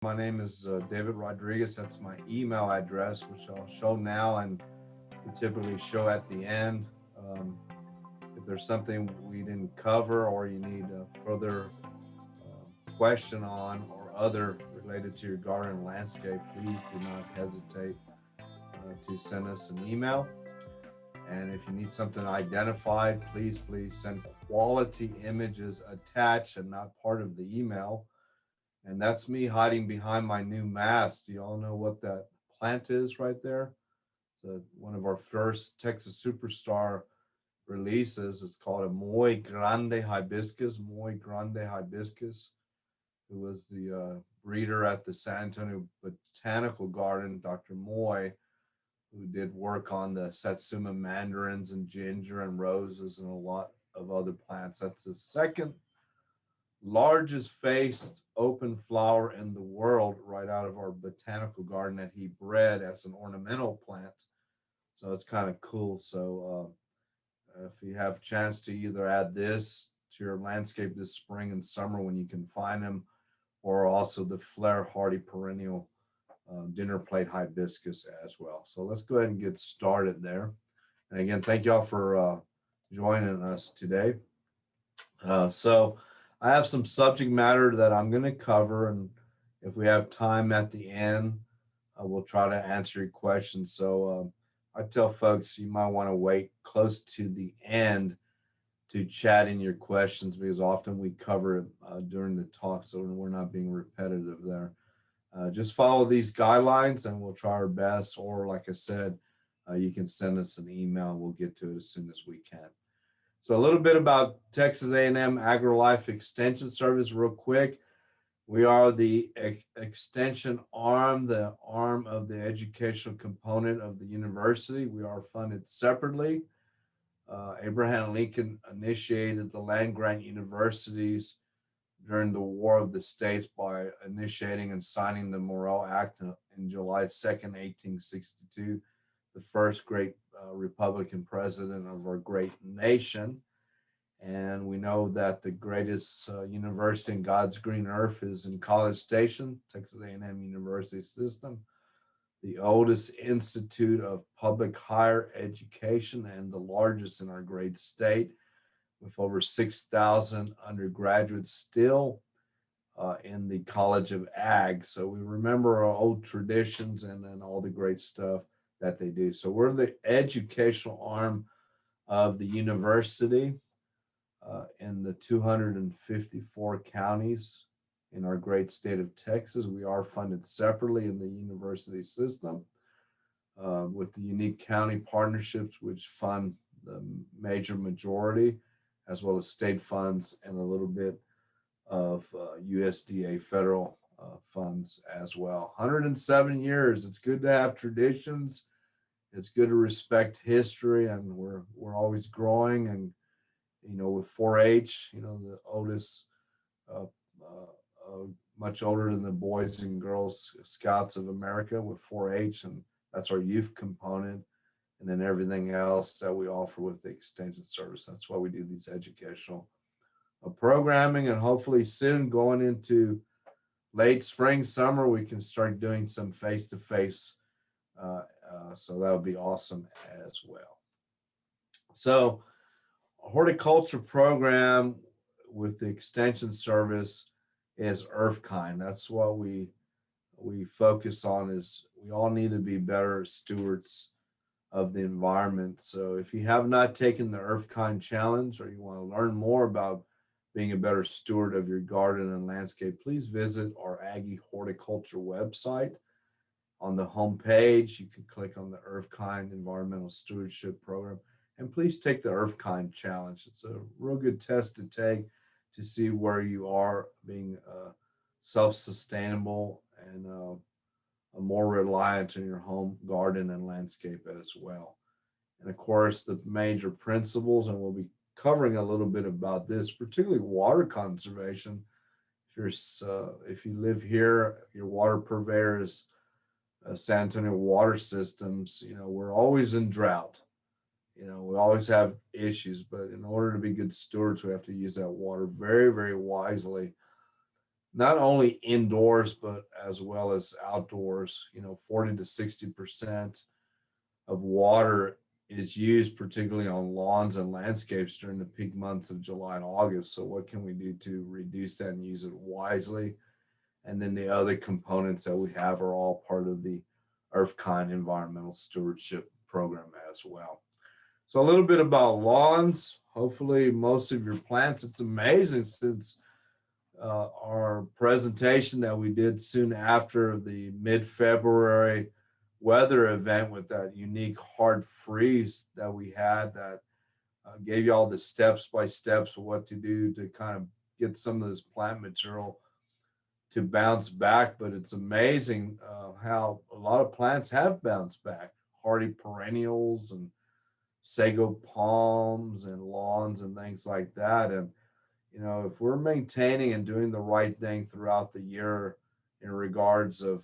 My name is David Rodriguez. That's my email address, which I'll show now and we typically show at the end. Um, if there's something we didn't cover or you need a further question on or other related to your garden and landscape, please do not hesitate to send us an email. And if you need something identified, please send quality images attached and not part of the email. And that's me hiding behind my new mask. Do you all know what that plant is right there? So one of our first Texas Superstar releases. It's called a Muy Grande Hibiscus. Muy Grande Hibiscus, who was the breeder at the San Antonio Botanical Garden, Dr. Moy, who did work on the Satsuma mandarins and ginger and roses and a lot of other plants. That's the second largest faced open flower in the world right out of our botanical garden that he bred as an ornamental plant. So it's kind of cool. So if you have a chance to either add this to your landscape this spring and summer when you can find them, or also the flare hardy perennial dinner plate hibiscus as well. So let's go ahead and get started there. And again, thank y'all for joining us today. So I have some subject matter that I'm going to cover, and if we have time at the end, we'll try to answer your questions. So I tell folks you might want to wait close to the end to chat in your questions because often we cover it during the talk, so we're not being repetitive there. Just follow these guidelines, and we'll try our best. Or, like I said, you can send us an email, and we'll get to it as soon as we can. So a little bit about Texas A&M AgriLife Extension Service real quick. We are the extension arm, the arm of the educational component of the university. We are funded separately. Abraham Lincoln initiated the land grant universities during the War of the States by initiating and signing the Morrill Act in July 2nd, 1862, the first great Republican president of our great nation. And we know that the greatest university in God's green earth is in College Station, Texas A&M University System, the oldest institute of public higher education and the largest in our great state, with over 6,000 undergraduates still in the College of Ag. So we remember our old traditions and then all the great stuff that they do. So we're the educational arm of the university in the 254 counties in our great state of Texas. We are funded separately in the university system with the unique county partnerships, which fund the major majority, as well as state funds and a little bit of USDA federal funds as well. 107 years. It's good to have traditions. It's good to respect history, and we're always growing. And with 4-H, the oldest, uh, much older than the Boys and Girls Scouts of America with 4-H, and that's our youth component, and then everything else that we offer with the extension service. That's why we do these educational programming, and hopefully soon going into late spring, summer, we can start doing some face-to-face. So that would be awesome as well. So a horticulture program with the extension service is earth kind. That's what we focus on. Is we all need to be better stewards of the environment. So if you have not taken the earth kind challenge, or you want to learn more about being a better steward of your garden and landscape, please visit our Aggie Horticulture website. On the home page, you can click on the Earth Kind Environmental Stewardship Program, and please take the Earth Kind Challenge. It's a real good test to take to see where you are being self-sustainable and more reliant on your home garden and landscape as well. And of course, the major principles, and we'll be covering a little bit about this, particularly water conservation. If you live here, your water purveyor is San Antonio water systems. We're always in drought. We always have issues, but in order to be good stewards, we have to use that water very, very wisely, not only indoors, but as well as outdoors. 40 to 60% of water is used, particularly on lawns and landscapes during the peak months of July and August. So what can we do to reduce that and use it wisely? And then the other components that we have are all part of the Earth Kind Environmental Stewardship Program as well. So a little bit about lawns. Hopefully most of your plants, it's amazing since our presentation that we did soon after the mid-February weather event with that unique hard freeze that we had that gave you all the steps by steps of what to do to kind of get some of this plant material to bounce back. But it's amazing how a lot of plants have bounced back. Hardy perennials and sago palms and lawns and things like that. And if we're maintaining and doing the right thing throughout the year in regards of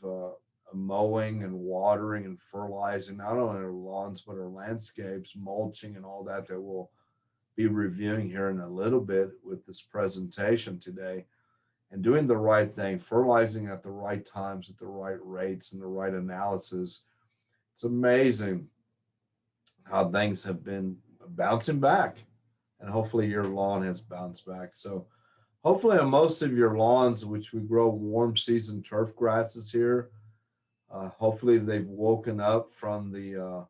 mowing and watering and fertilizing, not only our lawns, but our landscapes, mulching and all that, that we'll be reviewing here in a little bit with this presentation today, and doing the right thing, fertilizing at the right times, at the right rates, and the right analysis, it's amazing how things have been bouncing back. And hopefully your lawn has bounced back. So hopefully on most of your lawns, which we grow warm season turf grasses here, hopefully they've woken up from the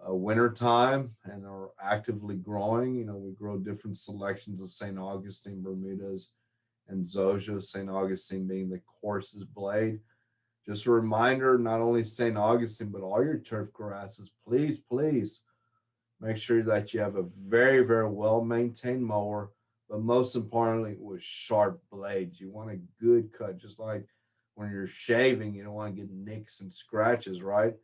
winter time and are actively growing. We grow different selections of St. Augustine, Bermudas, and Zoysia, St. Augustine being the coarsest blade. Just a reminder, not only St. Augustine, but all your turf grasses, please, please make sure that you have a very, very well-maintained mower, but most importantly, with sharp blades. You want a good cut, just like when you're shaving, you don't want to get nicks and scratches, right?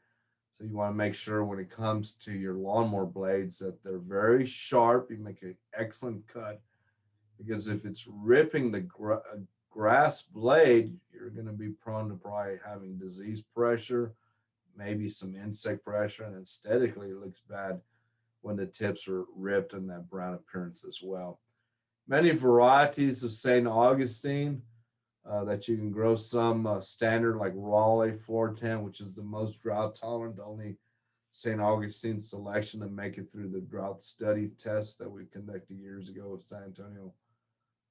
So you want to make sure when it comes to your lawnmower blades that they're very sharp. You make an excellent cut, because if it's ripping the grass blade, you're going to be prone to probably having disease pressure, maybe some insect pressure, and aesthetically it looks bad when the tips are ripped and that brown appearance as well. Many varieties of St. Augustine that you can grow, some standard like Raleigh, FLORA-TAM, which is the most drought tolerant, the only St. Augustine selection to make it through the drought study test that we conducted years ago with San Antonio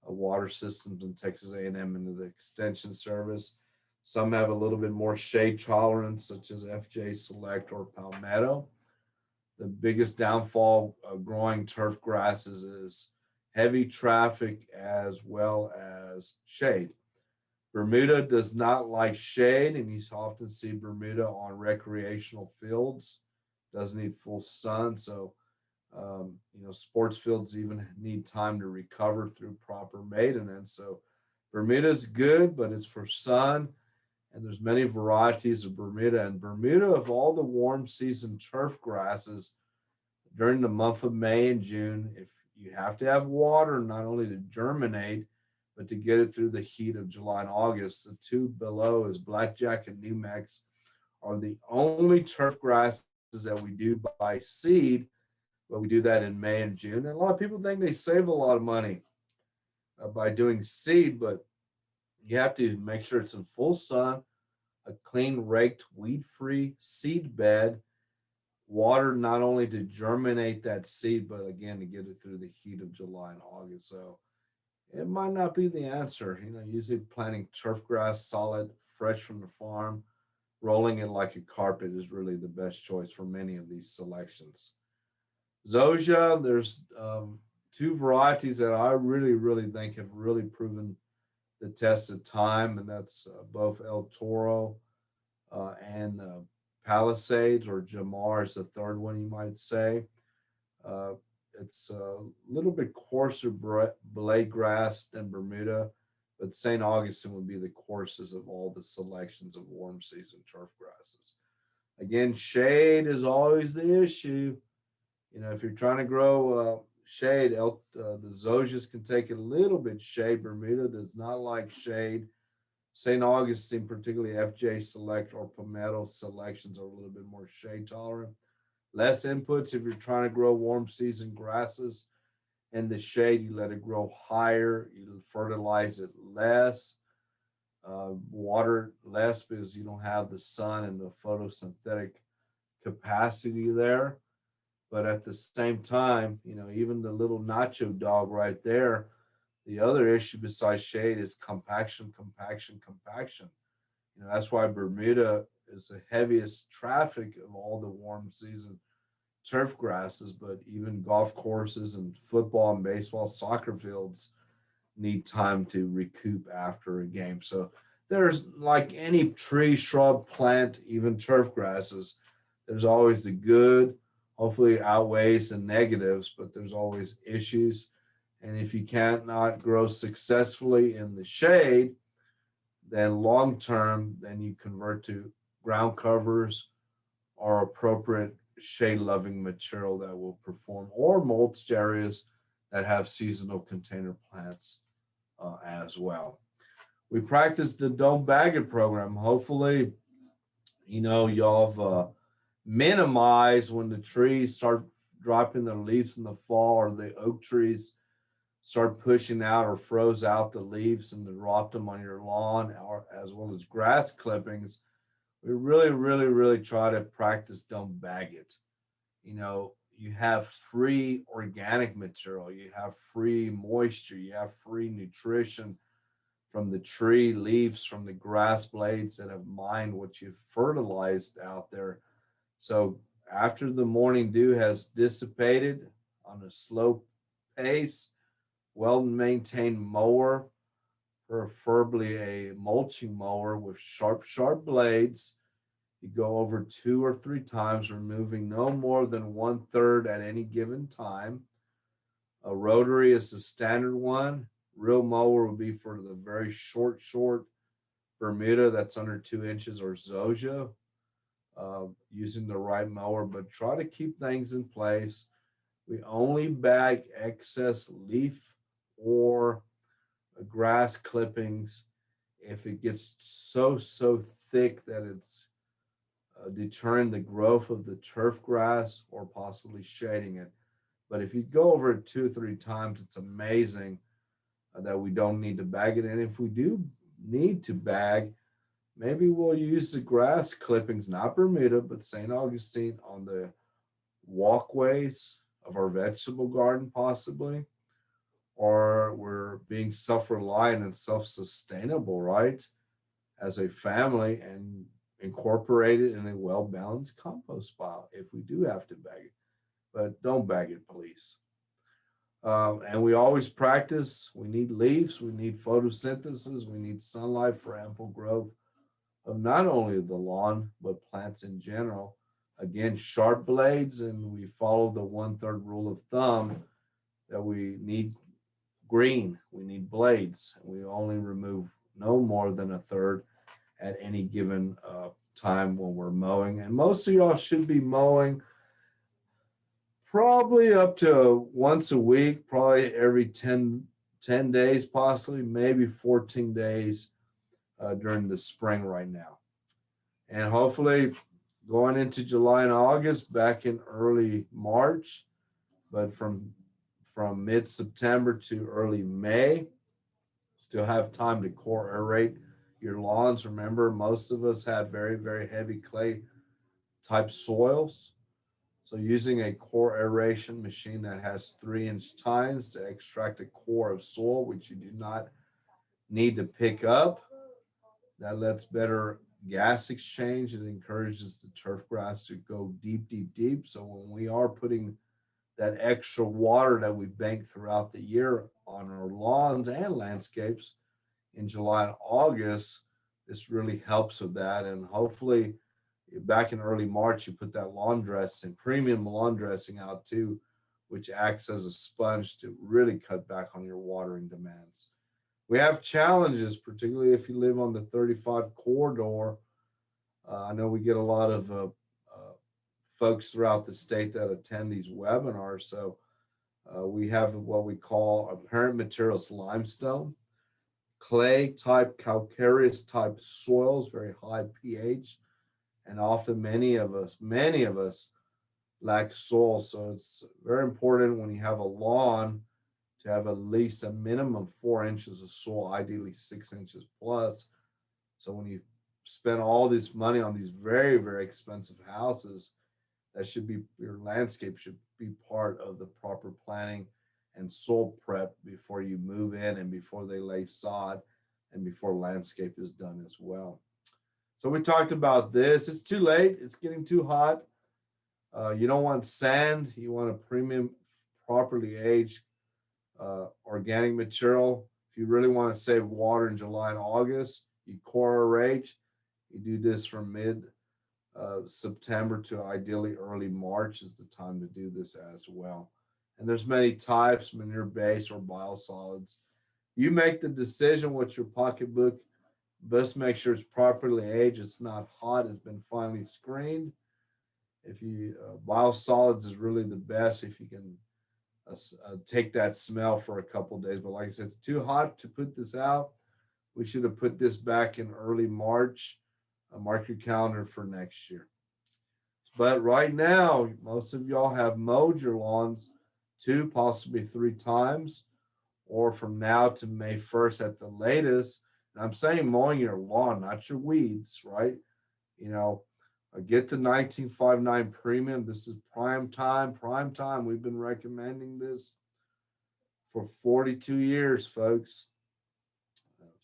Water Systems and Texas A&M into the Extension Service. Some have a little bit more shade tolerance, such as FJ Select or Palmetto. The biggest downfall of growing turf grasses is heavy traffic as well as shade. Bermuda does not like shade, and you often see Bermuda on recreational fields. Doesn't need full sun, so sports fields even need time to recover through proper maintenance. So Bermuda is good, but it's for sun, and there's many varieties of Bermuda. And Bermuda, of all the warm season turf grasses, during the month of May and June, if you have to have water not only to germinate, but to get it through the heat of July and August, the two below is Blackjack and New Mex are the only turf grasses that we do by seed, but we do that in May and June. And a lot of people think they save a lot of money by doing seed, but you have to make sure it's in full sun, a clean, raked, weed-free seed bed, water not only to germinate that seed, but again, to get it through the heat of July and August. So it might not be the answer. Usually planting turf grass solid, fresh from the farm, rolling it like a carpet is really the best choice for many of these selections. Zoysia, there's two varieties that I really, really think have really proven the test of time, and that's both El Toro and Palisades, or Jamar is the third one, you might say. It's a little bit coarser blade grass than Bermuda, but St. Augustine would be the coarsest of all the selections of warm season turf grasses. Again, shade is always the issue. If you're trying to grow shade, the Zoysias can take a little bit shade. Bermuda does not like shade. St. Augustine, particularly FJ Select or Palmetto selections, are a little bit more shade tolerant. Less inputs if you're trying to grow warm season grasses. In the shade, you let it grow higher, you fertilize it less. water less because you don't have the sun and the photosynthetic capacity there. But at the same time, even the little nacho dog right there, the other issue besides shade is compaction, compaction, compaction. That's why Bermuda is the heaviest traffic of all the warm season turf grasses, but even golf courses and football and baseball, soccer fields need time to recoup after a game. So there's like any tree, shrub, plant, even turf grasses, there's always the good, hopefully outweighs the negatives, but there's always issues. And if you can't not grow successfully in the shade, then long term, then you convert to ground covers or appropriate shade loving material that will perform, or mulched areas that have seasonal container plants as well. We practiced the Don't Bag It program. Hopefully, y'all have minimized when the trees start dropping their leaves in the fall, or the oak trees start pushing out or froze out the leaves and dropped them on your lawn, or as well as grass clippings. We really, really, really try to practice Don't Bag It. You have free organic material, you have free moisture, you have free nutrition from the tree leaves, from the grass blades that have mined what you've fertilized out there. So after the morning dew has dissipated on a slow pace, well maintained mower, preferably a mulching mower with sharp, sharp blades. You go over 2 or 3 times, removing no more than 1/3 at any given time. A rotary is the standard one. Real mower would be for the very short Bermuda that's under 2 inches, or Zoysia, using the right mower, but try to keep things in place. We only bag excess leaf or grass clippings if it gets so thick that it's deterring the growth of the turf grass or possibly shading it. But if you go over it 2 or 3 times, it's amazing that we don't need to bag it. And if we do need to bag, maybe we'll use the grass clippings, not Bermuda, but St. Augustine, on the walkways of our vegetable garden, possibly. Or we're being self-reliant and self-sustainable, right, as a family, and incorporate it in a well-balanced compost pile if we do have to bag it. But don't bag it, please. And we always practice. We need leaves, we need photosynthesis, we need sunlight for ample growth of not only the lawn, but plants in general. Again, sharp blades, and we follow the 1/3 rule of thumb that we need green, we need blades. We only remove no more than 1/3 at any given time when we're mowing. And most of y'all should be mowing probably up to once a week, probably every 10 days, possibly, maybe 14 days during the spring right now. And hopefully going into July and August, back in early March, but from mid-September to early May, still have time to core aerate your lawns. Remember, most of us had very, very heavy clay type soils. So using a core aeration machine that has 3-inch tines to extract a core of soil, which you do not need to pick up, that lets better gas exchange. It encourages the turf grass to go deep, deep, deep. So when we are putting that extra water that we bank throughout the year on our lawns and landscapes in July and August, this really helps with that. And hopefully back in early March, you put that lawn dressing, premium lawn dressing out too, which acts as a sponge to really cut back on your watering demands. We have challenges, particularly if you live on the 35 corridor. I know we get a lot of folks throughout the state that attend these webinars. So we have what we call apparent materials limestone, clay type, calcareous type soils, very high pH. And often many of us lack soil. So it's very important when you have a lawn to have at least a minimum 4 inches of soil, ideally 6 inches plus, So when you spend all this money on these very, very expensive houses, that should be, your landscape should be part of the proper planning and soil prep before you move in and before they lay sod and before landscape is done as well. So we talked about this. It's too late. It's getting too hot. You don't want sand. You want a premium, properly aged organic material. If you really want to save water in July and August, you core aerate. You do this from mid September to ideally early March is the time to do this as well. And there's many types, manure base or biosolids. You make the decision with your pocketbook. Best make sure it's properly aged. It's not hot. It's been finely screened. If you biosolids is really the best if you can take that smell for a couple of days. But like I said, it's too hot to put this out. We should have put this back in early March. Mark your calendar for next year. But right now, most of y'all have mowed your lawns 2, possibly 3 times, or from now to May 1st at the latest. And I'm saying mowing your lawn, not your weeds, right? You know, get the 1959 premium. This is prime time, prime time. We've been recommending this for 42 years, folks.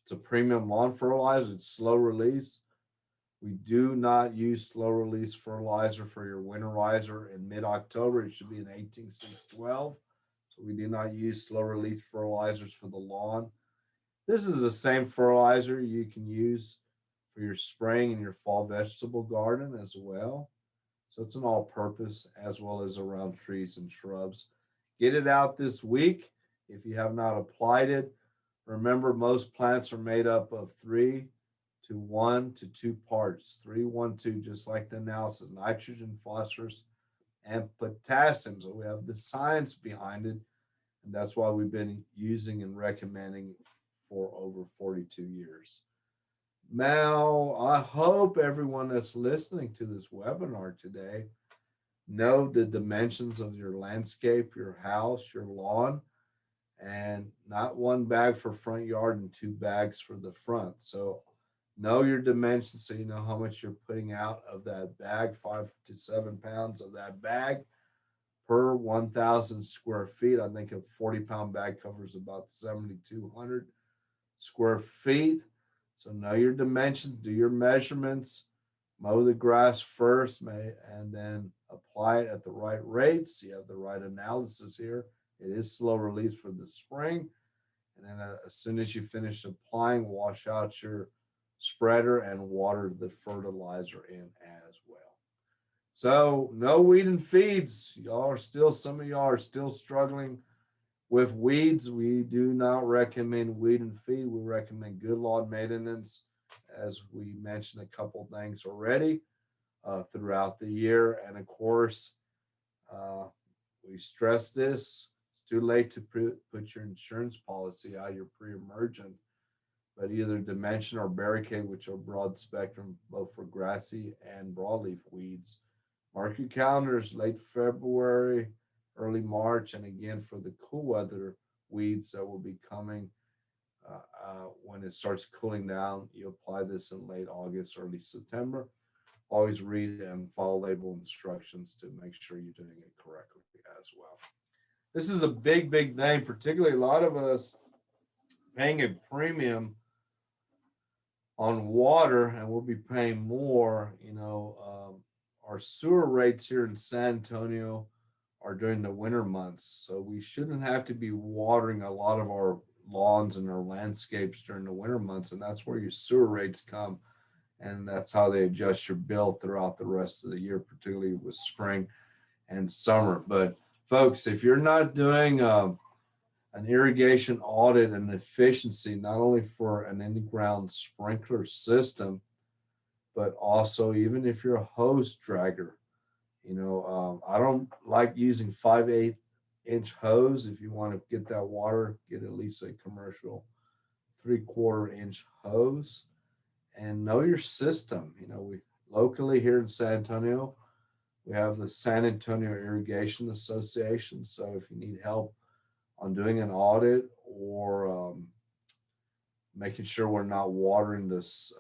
It's a premium lawn fertilizer. It's slow release. We do not use slow release fertilizer for your winterizer in mid-October. It should be an 18612. So we do not use slow release fertilizers for the lawn. This is the same fertilizer you can use for your spring and your fall vegetable garden as well. So it's an all-purpose as well as around trees and shrubs. Get it out this week if you have not applied it. Remember, most plants are made up of 3 to 1 to 2 parts. 3, 1, 2, just like the analysis: nitrogen, phosphorus, and potassium. So we have the science behind it, and that's why we've been using and recommending for over 42 years. Now, I hope everyone that's listening to this webinar today know the dimensions of your landscape, your house, your lawn, and not 1 bag for front yard and 2 bags for the front. So know your dimensions so you know how much you're putting out of that bag. 5 to 7 pounds of that bag per 1,000 square feet. I think a 40-pound bag covers about 7,200 square feet. So know your dimensions, do your measurements, mow the grass first, and then apply it at the right rates. You have the right analysis here. It is slow release for the spring. And then as soon as you finish applying, wash out your spreader and water the fertilizer in as well. So no weed and feeds. Some of y'all are still struggling with weeds. We do not recommend weed and feed. We recommend good lawn maintenance, as we mentioned a couple things already throughout the year. And of course, we stress this. It's too late to put your insurance policy out, your pre-emergent, but either dimension or barricade, which are broad spectrum, both for grassy and broadleaf weeds. Mark your calendars, late February, early March, and again for the cool weather weeds that will be coming when it starts cooling down. You apply this in late August, early September. Always read and follow label instructions to make sure you're doing it correctly as well. This is a big, big thing, particularly a lot of us paying a premium on water, and we'll be paying more. Our sewer rates here in San Antonio are during the winter months, so we shouldn't have to be watering a lot of our lawns and our landscapes during the winter months, and that's where your sewer rates come, and that's how they adjust your bill throughout the rest of the year, particularly with spring and summer. But folks, if you're not doing an irrigation audit and efficiency, not only for an in-ground sprinkler system, but also even if you're a hose dragger, I don't like using 5/8 inch hose. If you want to get that water, get at least a commercial 3/4 inch hose, and know your system. We locally here in San Antonio, we have the San Antonio Irrigation Association. So if you need help on doing an audit or making sure we're not watering this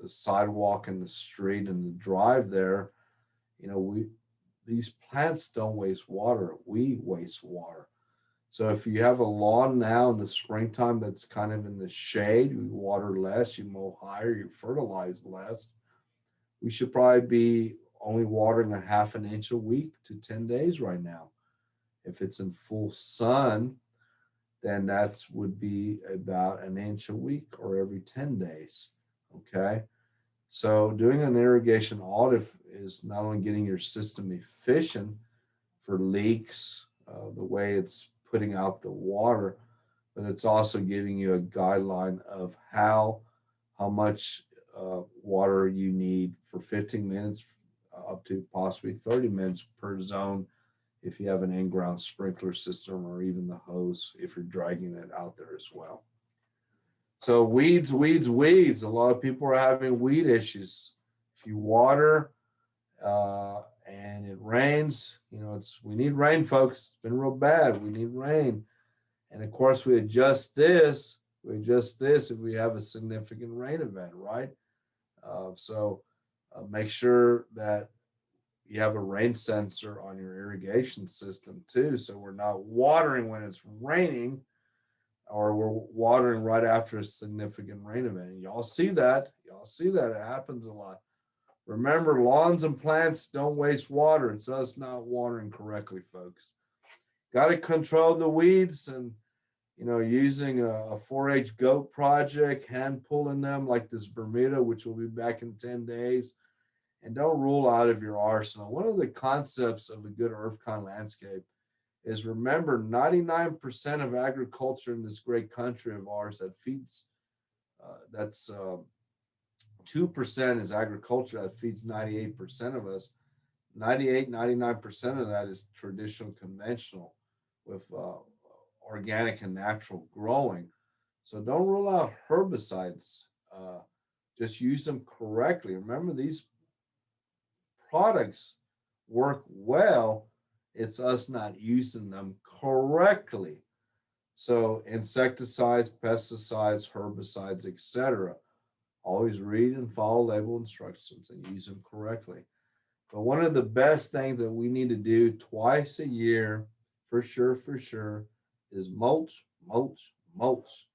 the sidewalk and the street and the drive there. You know, these plants don't waste water. We waste water. So if you have a lawn now in the springtime that's kind of in the shade, you water less, you mow higher, you fertilize less. We should probably be only watering a half an inch a week to 10 days right now. If it's in full sun, then that would be about an inch a week or every 10 days. Okay. So doing an irrigation audit is not only getting your system efficient for leaks, the way it's putting out the water, but it's also giving you a guideline of how much water you need for 15 minutes up to possibly 30 minutes per zone if you have an in-ground sprinkler system or even the hose if you're dragging it out there as well. So weeds, weeds, weeds. A lot of people are having weed issues. If you water and it rains, you know, we need rain, folks. It's been real bad. We need rain. And of course, we adjust this if we have a significant rain event, right? So make sure that you have a rain sensor on your irrigation system too, so we're not watering when it's raining or we're watering right after a significant rain event. Y'all see that. It happens a lot. Remember, lawns and plants don't waste water. It's us not watering correctly, folks. Got to control the weeds, and you know, using a 4-H goat project, hand pulling them like this Bermuda, which will be back in 10 days. And don't rule out of your arsenal. One of the concepts of a good earth kind landscape is, remember, 99% of agriculture in this great country of ours that feeds, that's 2% is agriculture that feeds 98% of us. 99% of that is traditional, conventional with organic and natural growing. So don't rule out herbicides. Just use them correctly. Remember, these products work well. It's us not using them correctly. So insecticides, pesticides, herbicides, etc. Always read and follow label instructions and use them correctly. But one of the best things that we need to do twice a year, for sure, is mulch, mulch, mulch.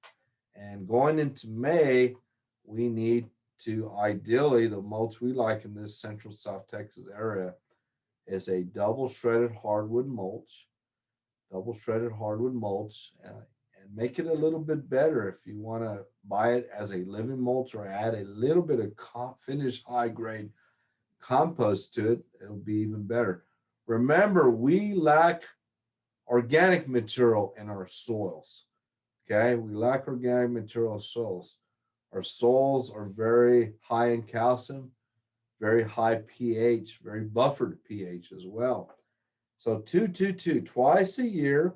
And going into May, we need to, ideally, the mulch we like in this central South Texas area is a double shredded hardwood mulch. And make it a little bit better if you want to buy it as a living mulch or add a little bit of finished high grade compost to it. It'll be even better. Remember, we lack organic material in our soils. Okay, we lack organic material in soils. Our soils are very high in calcium, very high pH, very buffered pH as well. So 222, twice a year,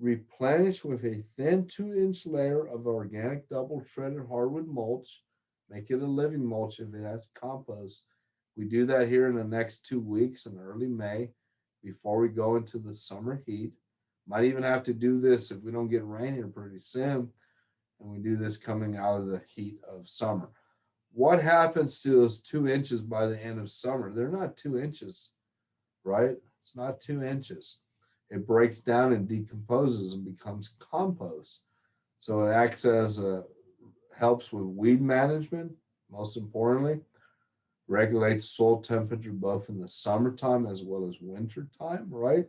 replenish with a thin 2-inch layer of organic double shredded hardwood mulch. Make it a living mulch if it has compost. We do that here in the next 2 weeks in early May before we go into the summer heat. Might even have to do this if we don't get rain here pretty soon, and we do this coming out of the heat of summer. What happens to those 2 inches by the end of summer? They're not 2 inches, right? It's not 2 inches. It breaks down and decomposes and becomes compost. So it acts as helps with weed management, most importantly, regulates soil temperature both in the summertime as well as winter time, right?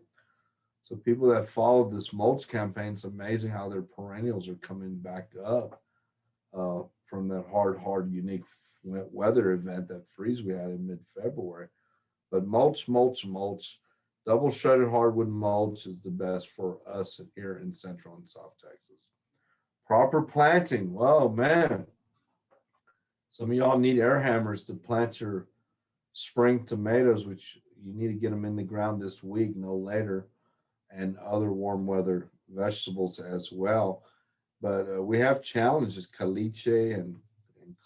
So people that followed this mulch campaign, it's amazing how their perennials are coming back up from that hard, unique weather event, that freeze we had in mid-February. But mulch, double shredded hardwood mulch is the best for us here in Central and South Texas. Proper planting. Well, man, some of y'all need air hammers to plant your spring tomatoes, which you need to get them in the ground this week, no later, and other warm weather vegetables as well. But we have challenges, caliche and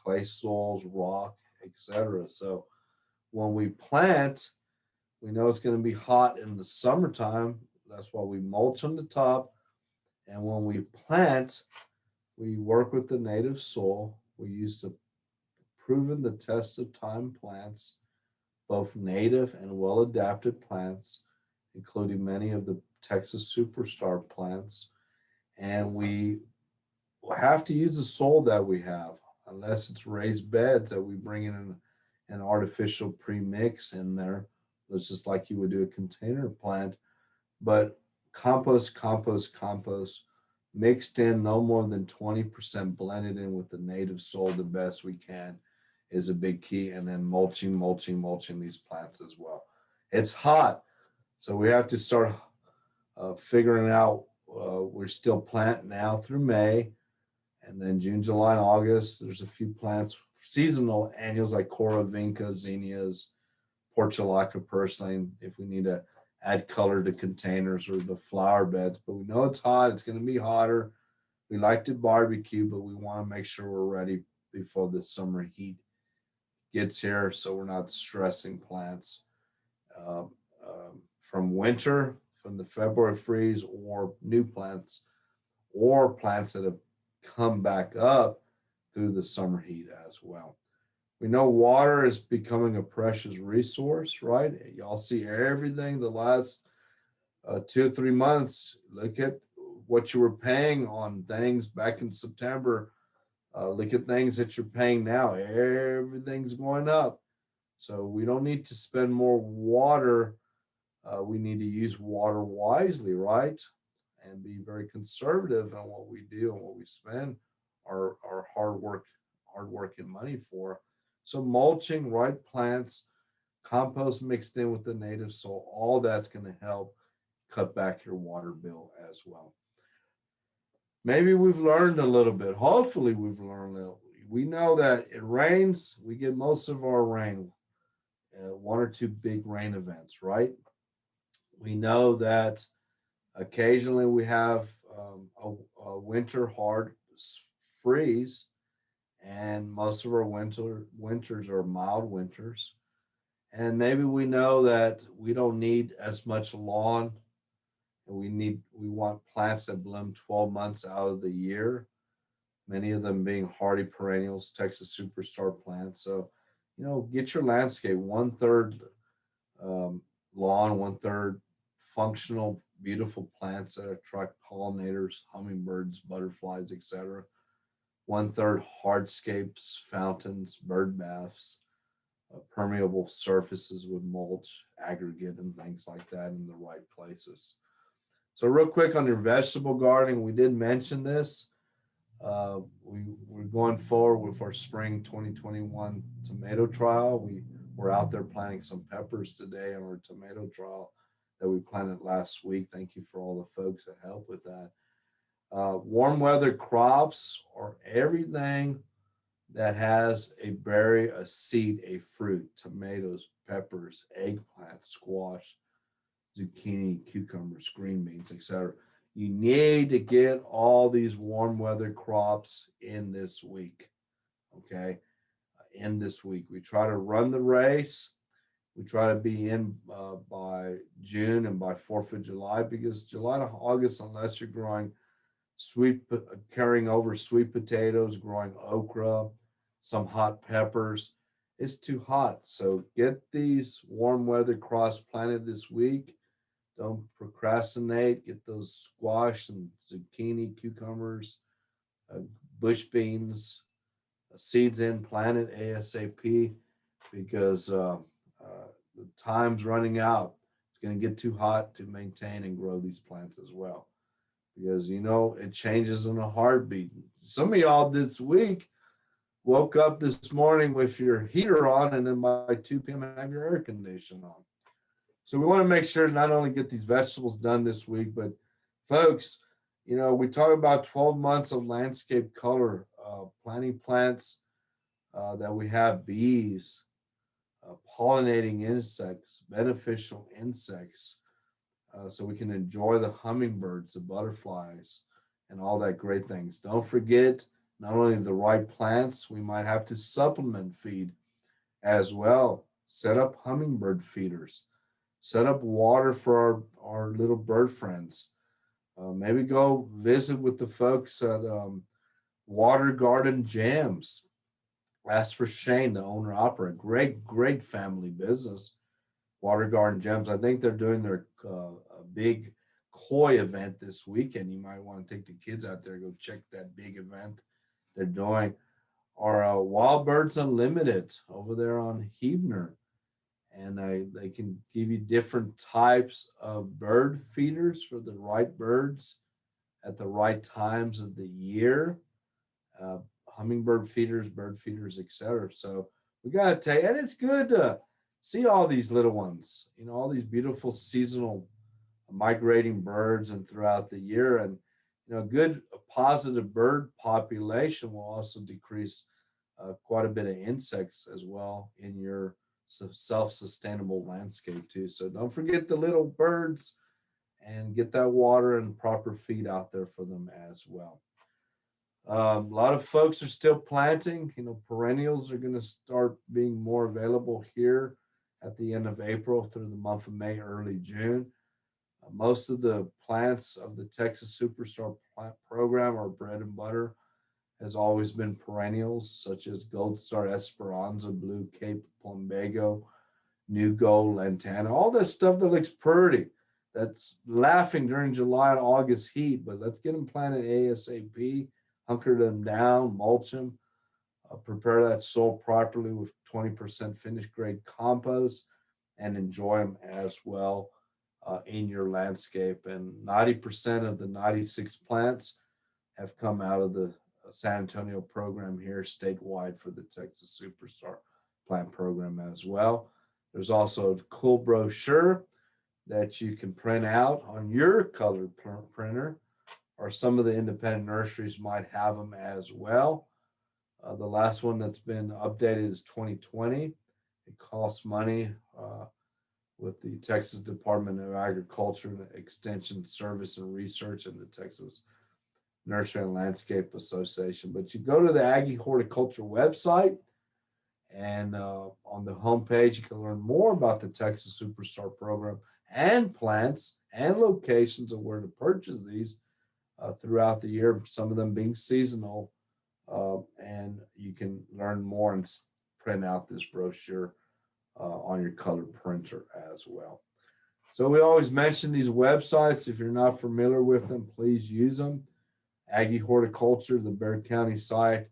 clay soils, rock, etc. So when we plant, we know it's going to be hot in the summertime. That's why we mulch on the top. And when we plant, We work with the native soil. We use the proven the test of time plants, both native and well adapted plants, including many of the Texas superstar plants. And we have to use the soil that we have, unless it's raised beds that we bring in an artificial premix in there. It's just like you would do a container plant, but compost mixed in no more than 20%, blended in with the native soil the best we can is a big key. And then mulching these plants as well. It's hot, so we have to start figuring out. We're still planting now through May, and then June, July, and August. There's a few plants, seasonal annuals like Coravinca, zinnias, portulaca, purslane. If we need to add color to containers or the flower beds, but we know it's hot. It's going to be hotter. We like to barbecue, but we want to make sure we're ready before the summer heat gets here, so we're not stressing plants uh, from winter, from the February freeze, or new plants, or plants that have come back up through the summer heat as well. We know water is becoming a precious resource, right? Y'all see everything the last 2 or 3 months. Look at what you were paying on things back in September. Look at things that you're paying now. Everything's going up. So we don't need to spend more water. We need to use water wisely, right? And be very conservative on what we do and what we spend our hard work and money for. So mulching, right plants, compost mixed in with the native soil, all that's going to help cut back your water bill as well. Maybe we've learned a little bit. Hopefully we've learned that. We know that it rains, we get most of our rain, one or two big rain events, right? We know that occasionally we have a winter hard freeze, and most of our winters are mild winters. And maybe we know that we don't need as much lawn, and we want plants that bloom 12 months out of the year, many of them being hardy perennials, Texas superstar plants. So, get your landscape 1/3 lawn, 1/3 functional, beautiful plants that attract pollinators, hummingbirds, butterflies, etc. 1/3 hardscapes, fountains, bird baths, permeable surfaces with mulch, aggregate, and things like that in the right places. So, real quick on your vegetable gardening, we did mention this. We're going forward with our spring 2021 tomato trial. We're out there planting some peppers today on our tomato trial that we planted last week. Thank you for all the folks that helped with that. Warm weather crops are everything that has a berry, a seed, a fruit: tomatoes, peppers, eggplant, squash, zucchini, cucumbers, green beans, etc. You need to get all these warm weather crops in this week. Okay. In this week, we try to run the race. We try to be in by June and by 4th of July, because July to August, unless you're growing carrying over sweet potatoes, growing okra, some hot peppers, it's too hot. So get these warm weather crops planted this week. Don't procrastinate. Get those squash and zucchini, cucumbers, uh, bush beans, seeds in, planted ASAP, because the time's running out. It's going to get too hot to maintain and grow these plants as well, because it changes in a heartbeat. Some of y'all this week woke up this morning with your heater on, and then by 2 p.m. have your air conditioner on. So we want to make sure to not only get these vegetables done this week, but folks, we talk about 12 months of landscape color, planting plants that we have bees, pollinating insects, beneficial insects, so we can enjoy the hummingbirds, the butterflies, and all that great things. Don't forget, not only the right plants, we might have to supplement feed as well. Set up hummingbird feeders. Set up water for our little bird friends. Maybe go visit with the folks at Water Garden Jams. Ask for Shane, the owner operator. Great family business. Water Garden Gems. I think they're doing their a big koi event this weekend. You might want to take the kids out there, go check that big event they're doing. Or Wild Birds Unlimited over there on Hebner, and they can give you different types of bird feeders for the right birds at the right times of the year. Uh, Hummingbird feeders, bird feeders, etc. So we got to tell you, and it's good to see all these little ones, all these beautiful seasonal migrating birds and throughout the year. And, good positive bird population will also decrease quite a bit of insects as well in your self-sustainable landscape too. So don't forget the little birds and get that water and proper feed out there for them as well. A lot of folks are still planting. Perennials are going to start being more available here at the end of April through the month of May, early June. Most of the plants of the Texas Superstar Plant Program are bread and butter, has always been perennials such as Gold Star Esperanza, Blue Cape Plumbago, New Gold Lantana, all that stuff that looks pretty. That's laughing during July and August heat, but let's get them planted ASAP, hunker them down, mulch them, prepare that soil properly with 20% finished grade compost, and enjoy them as well in your landscape. And 90% of the 96 plants have come out of the San Antonio program here statewide for the Texas Superstar Plant Program as well. There's also a cool brochure that you can print out on your colored printer, or some of the independent nurseries might have them as well. The last one that's been updated is 2020. It costs money with the Texas Department of Agriculture and Extension Service and Research and the Texas Nursery and Landscape Association. But you go to the Aggie Horticulture website, and on the homepage, you can learn more about the Texas Superstar Program and plants and locations of where to purchase these throughout the year, some of them being seasonal. And you can learn more and print out this brochure on your colored printer as well. So we always mention these websites. If you're not familiar with them, please use them. Aggie Horticulture, the Bexar County site,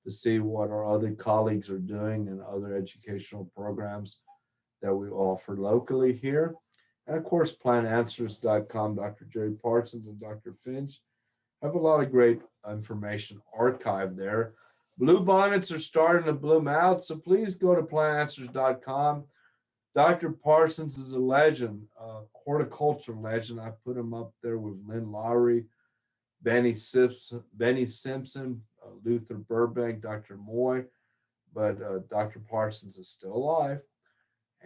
to see what our other colleagues are doing and other educational programs that we offer locally here. And of course, plantanswers.com. Dr. Jerry Parsons and Dr. Finch have a lot of great information archived there. Bluebonnets are starting to bloom out, so please go to plantanswers.com. Dr. Parsons is a legend, a horticulture legend. I put him up there with Lynn Lowry, Benny Simpson, Luther Burbank, Dr. Moy, but Dr. Parsons is still alive,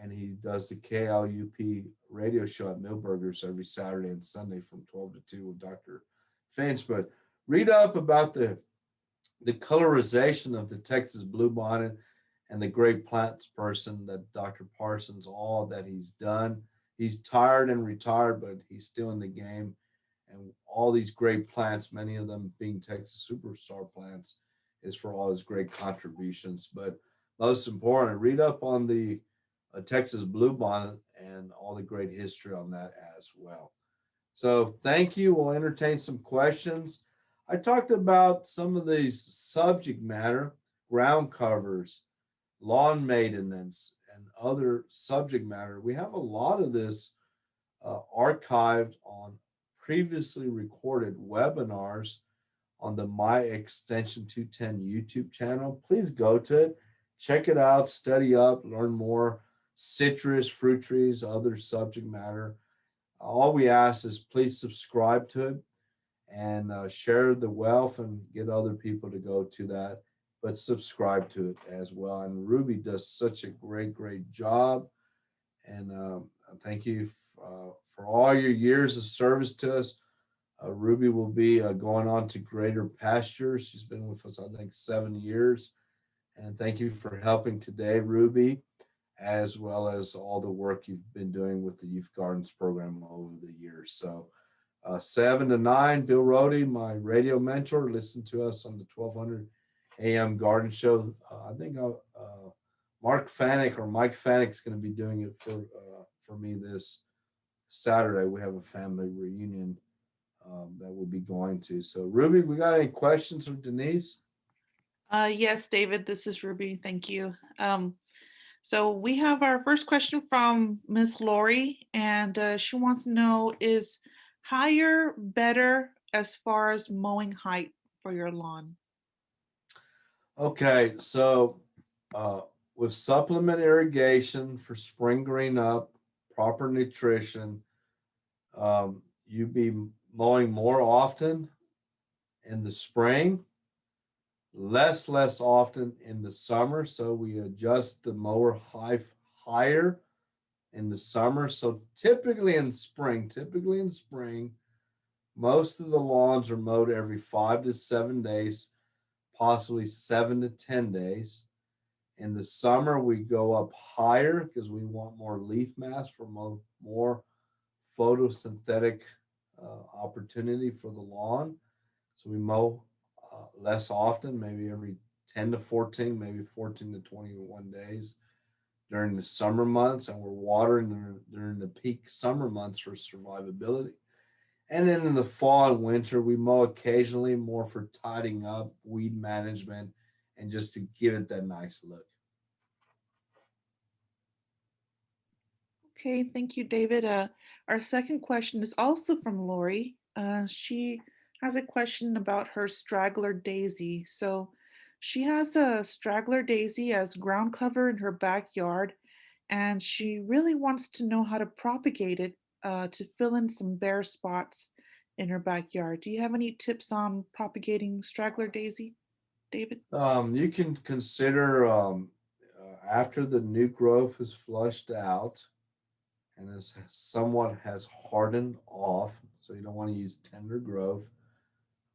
and he does the KLUP radio show at Millburgers every Saturday and Sunday from 12 to 2 with Dr. Finch. But read up about the colorization of the Texas bluebonnet and the great plants person that Dr. Parsons, all that he's done. He's tired and retired, but he's still in the game. And all these great plants, many of them being Texas Superstar plants, is for all his great contributions. But most important, read up on the Texas bluebonnet and all the great history on that as well. So thank you. We'll entertain some questions. I talked about some of these subject matter, ground covers, lawn maintenance, and other subject matter. We have a lot of this archived on previously recorded webinars on the My Extension 210 YouTube channel. Please go to it, check it out, study up, learn more. Citrus, fruit trees, other subject matter. All we ask is please subscribe to it and share the wealth and get other people to go to that, but subscribe to it as well. And Ruby does such a great job. And thank you for all your years of service to us. Ruby will be going on to greater pastures. She's been with us, I think, 7 years. And thank you for helping today, Ruby, as well as all the work you've been doing with the Youth Gardens program over the years. So 7 to 9, Bill Rody, my radio mentor, listened to us on the 1200 AM Garden Show. I think Mark Fanek or Mike Fanek is going to be doing it for me this Saturday. We have a family reunion that we'll be going to. So, Ruby, we got any questions for Denise? Yes, David, this is Ruby. Thank you. So we have our first question from Miss Lori, and she wants to know, is higher better as far as mowing height for your lawn? Okay, so with supplement irrigation for spring green up, proper nutrition, you be mowing more often in the spring, less often in the summer. So we adjust the mower height higher in the summer. So typically in spring, most of the lawns are mowed every 5 to 7 days, possibly 7 to 10 days. In the summer, we go up higher because we want more leaf mass for more photosynthetic opportunity for the lawn. So we mow less often, maybe every 10 to 14, maybe 14 to 21 days during the summer months, and we're watering during the peak summer months for survivability. And then in the fall and winter, we mow occasionally more for tidying up, weed management, and just to give it that nice look. Okay, thank you, David. Our second question is also from Lori. She has a question about her straggler daisy. So she has a straggler daisy as ground cover in her backyard, and she really wants to know how to propagate it to fill in some bare spots in her backyard. Do you have any tips on propagating straggler daisy, David? You can consider after the new growth is flushed out and is somewhat has hardened off, so you don't want to use tender growth.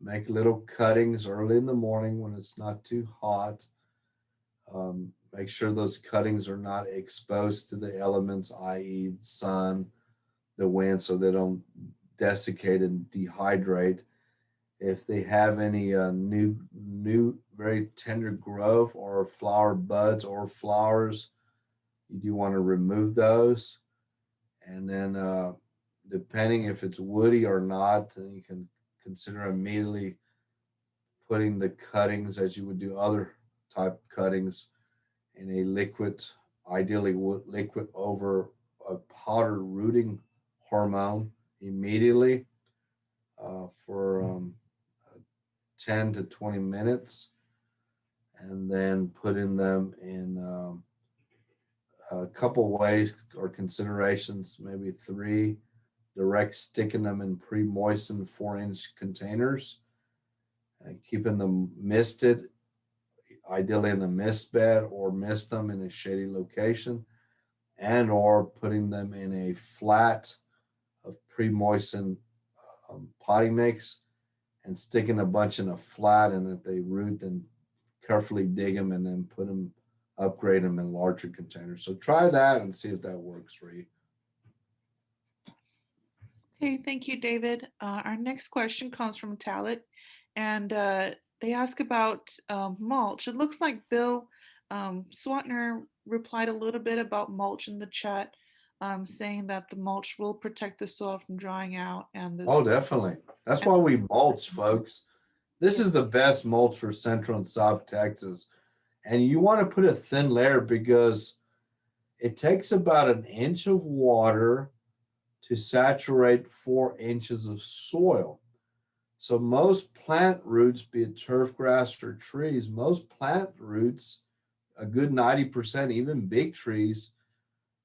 Make little cuttings early in the morning when it's not too hot. Make sure those cuttings are not exposed to the elements, i.e., the sun, the wind, so they don't desiccate and dehydrate. If they have any new, very tender growth or flower buds or flowers, you do want to remove those. And then, depending if it's woody or not, then you can consider immediately putting the cuttings as you would do other type cuttings in a liquid, ideally liquid over a powder rooting hormone immediately for 10 to 20 minutes, and then putting them in a couple ways or considerations, maybe three. Direct sticking them in pre-moistened 4-inch containers and keeping them misted, ideally in a mist bed, or mist them in a shady location, and or putting them in a flat of pre-moistened potting mix and sticking a bunch in a flat, and if they root, then carefully dig them and then upgrade them in larger containers. So try that and see if that works for you. Okay, thank you, David. Our next question comes from Talit, and they ask about mulch. It looks like Bill Swatner replied a little bit about mulch in the chat, saying that the mulch will protect the soil from drying out Oh, definitely. That's why we mulch, folks. This is the best mulch for Central and South Texas. And you want to put a thin layer because it takes about an inch of water to saturate 4 inches of soil. So most plant roots, be it turf grass or trees, most plant roots, a good 90%, even big trees,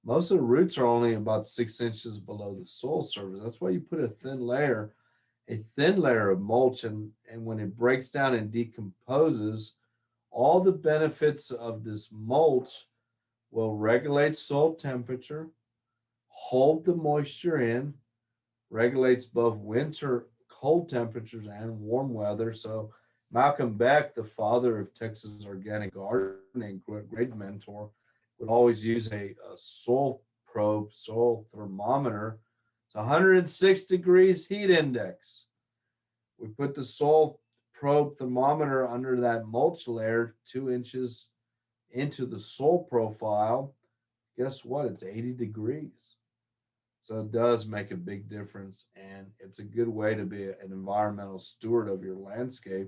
most of the roots are only about 6 inches below the soil surface. That's why you put a thin layer of mulch, and when it breaks down and decomposes, all the benefits of this mulch will regulate soil temperature, hold the moisture in, regulates both winter cold temperatures and warm weather. So Malcolm Beck, the father of Texas organic gardening, great mentor, would always use a soil probe, soil thermometer. It's 106 degrees heat index. We put the soil probe thermometer under that mulch layer 2 inches into the soil profile. Guess what? It's 80 degrees. So it does make a big difference. And it's a good way to be an environmental steward of your landscape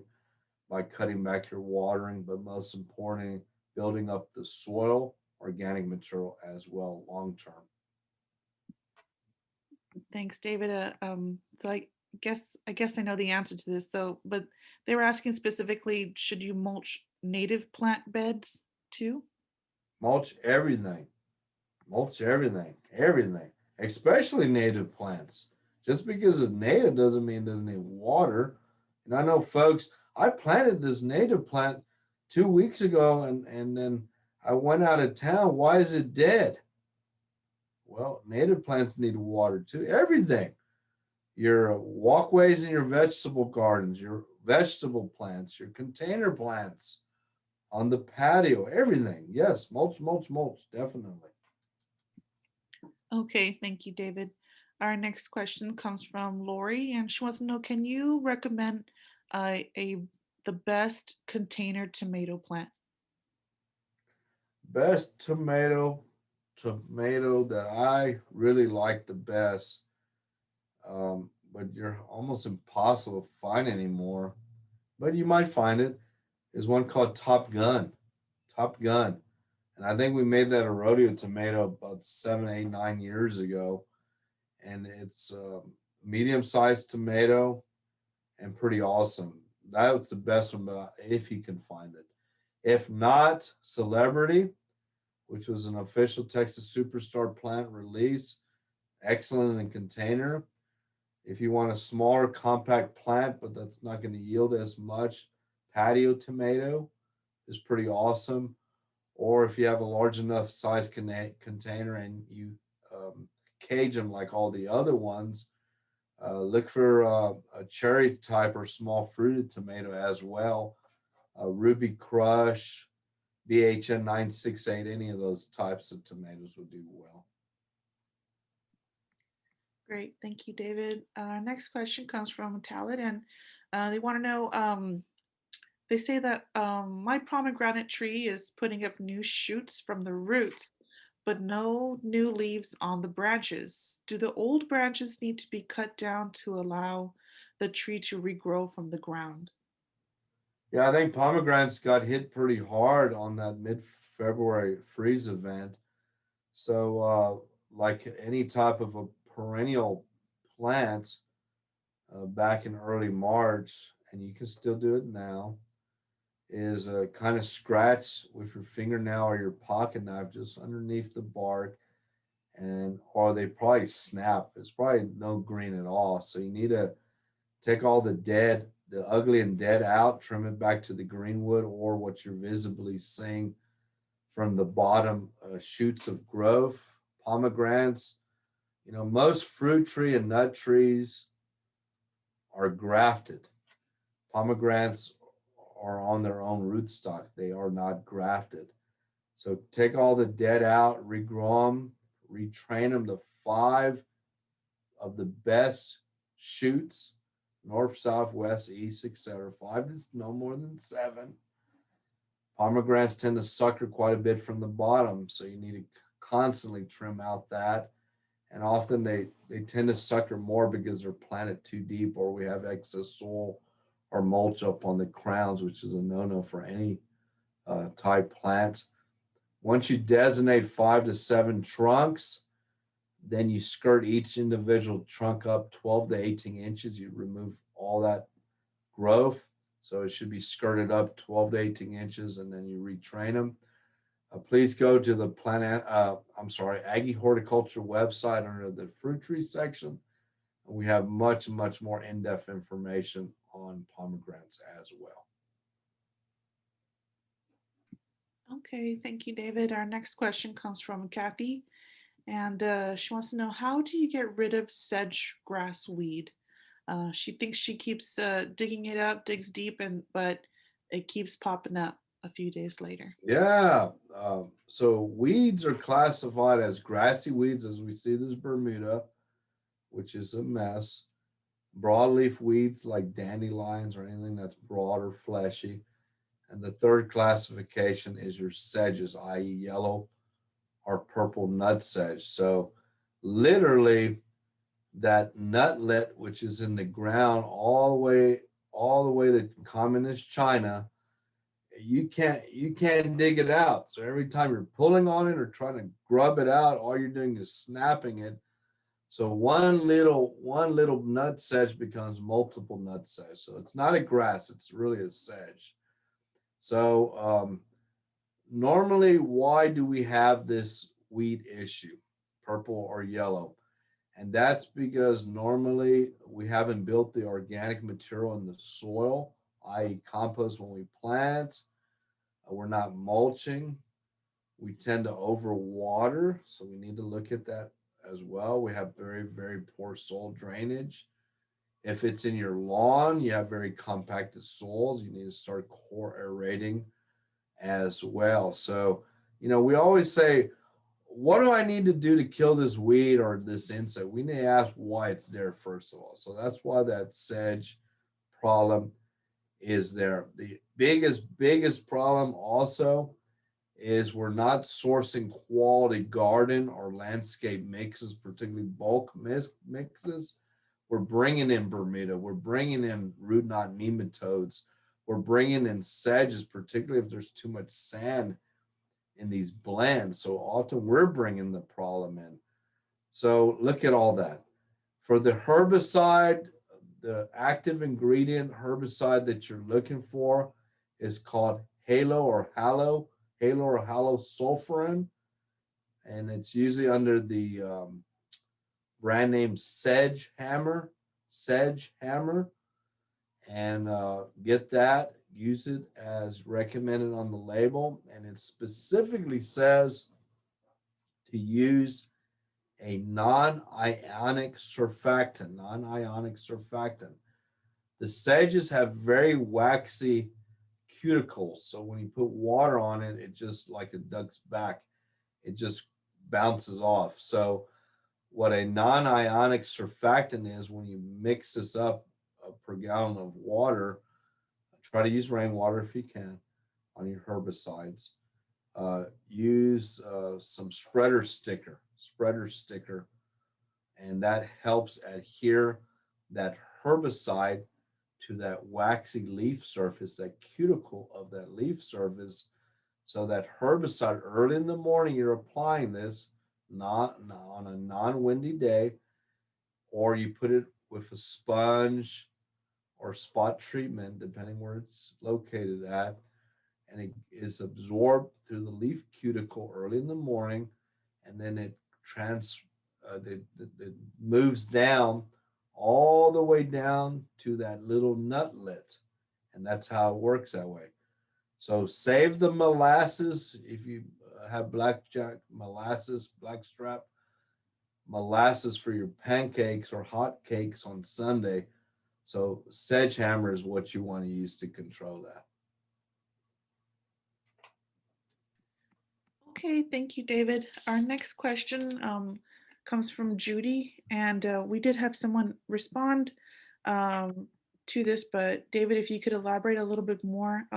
by cutting back your watering, but most importantly, building up the soil organic material as well long term. Thanks, David. So I guess I know the answer to this. So, but they were asking specifically, should you mulch native plant beds too? Mulch everything, mulch everything, everything, especially native plants. Just because it's native doesn't mean it doesn't need water. And I know, folks, I planted this native plant 2 weeks ago, and then I went out of town. Why is it dead? Well, native plants need water too. Everything. Your walkways in your vegetable gardens, your vegetable plants, your container plants on the patio, everything. Yes, mulch, mulch, mulch, definitely. Okay, thank you, David. Our next question comes from Lori, and she wants to know, can you recommend a the best container tomato plant? Best tomato that I really like the best, but you're almost impossible to find anymore. But you might find it. Is one called Top Gun. Top Gun. And I think we made that a rodeo tomato about 7, 8, 9 years ago. And it's a medium sized tomato and pretty awesome. That's the best one, but if you can find it. If not, Celebrity, which was an official Texas Superstar plant release, excellent in container. If you want a smaller, compact plant, but that's not going to yield as much, patio tomato is pretty awesome. Or if you have a large enough size container and you cage them like all the other ones, look for a cherry type or small fruited tomato as well. Ruby Crush, BHN 968, any of those types of tomatoes would do well. Great, thank you, David. Next question comes from Talit, and they want to know. They say that my pomegranate tree is putting up new shoots from the roots, but no new leaves on the branches. Do the old branches need to be cut down to allow the tree to regrow from the ground? Yeah, I think pomegranates got hit pretty hard on that mid-February freeze event. So, like any type of a perennial plant, back in early March, and you can still do it now, is kind of scratch with your fingernail or your pocket knife just underneath the bark, and or they probably snap. It's probably no green at all. So you need to take all the ugly and dead out, trim it back to the green wood or what you're visibly seeing from the bottom shoots of growth. Pomegranates, most fruit tree and nut trees are grafted. Pomegranates are on their own rootstock. They are not grafted. So take all the dead out, regrow them, retrain them to 5 of the best shoots, north, south, west, east, etc. 5 is no more than 7. Pomegranates tend to sucker quite a bit from the bottom, so you need to constantly trim out that. And often they tend to sucker more because they're planted too deep or we have excess soil or mulch up on the crowns, which is a no-no for any type plant. Once you designate 5 to 7 trunks, then you skirt each individual trunk up 12 to 18 inches. You remove all that growth. So it should be skirted up 12 to 18 inches, and then you retrain them. Please go to the Aggie Horticulture website under the fruit tree section. We have much, much more in-depth information on pomegranates as well. Okay, thank you, David. Our next question comes from Kathy, and she wants to know, how do you get rid of sedge grass weed? She thinks she keeps digging it up, digs deep, but it keeps popping up a few days later. Yeah. So weeds are classified as grassy weeds, as we see this Bermuda, which is a mess. Broadleaf weeds like dandelions or anything that's broad or fleshy. And the third classification is your sedges, i.e., yellow or purple nut sedge. So, literally, that nutlet, which is in the ground all the way to communist China, you can't dig it out. So every time you're pulling on it or trying to grub it out, all you're doing is snapping it. So one little nut sedge becomes multiple nut sedge. So it's not a grass; it's really a sedge. So normally, why do we have this weed issue, purple or yellow? And that's because normally we haven't built the organic material in the soil, i.e., compost when we plant. We're not mulching. We tend to overwater, so we need to look at that as well. We have very, very poor soil drainage. If it's in your lawn, you have very compacted soils. You need to start core aerating as well. So, we always say, what do I need to do to kill this weed or this insect? We need to ask why it's there, first of all. So that's why that sedge problem is there. The biggest problem also is we're not sourcing quality garden or landscape mixes, particularly bulk mixes. We're bringing in Bermuda. We're bringing in root knot nematodes. We're bringing in sedges, particularly if there's too much sand in these blends. So often we're bringing the problem in. So look at all that. For the herbicide, the active ingredient herbicide that you're looking for is called halo or halosulfuron, and it's usually under the brand name Sedge Hammer, and get that. Use it as recommended on the label, and it specifically says to use a non-ionic surfactant. Non-ionic surfactant. The sedges have very waxy cuticles, so when you put water on it, it just like a duck's back, it just bounces off. So what a non-ionic surfactant is, when you mix this up per gallon of water, try to use rainwater if you can on your herbicides. Use some spreader sticker, and that helps adhere that herbicide to that waxy leaf surface, that cuticle of that leaf surface, so that herbicide early in the morning you're applying this, not on a non-windy day, or you put it with a sponge or spot treatment, depending where it's located at, and it is absorbed through the leaf cuticle early in the morning, and then it moves down all the way down to that little nutlet, and that's how it works that way. So save the molasses if you have blackjack molasses, blackstrap molasses for your pancakes or hot cakes on Sunday. So sedge hammer is what you want to use to control that. Okay, thank you, David. Our next question comes from Judy, and we did have someone respond to this, but David, if you could elaborate a little bit more,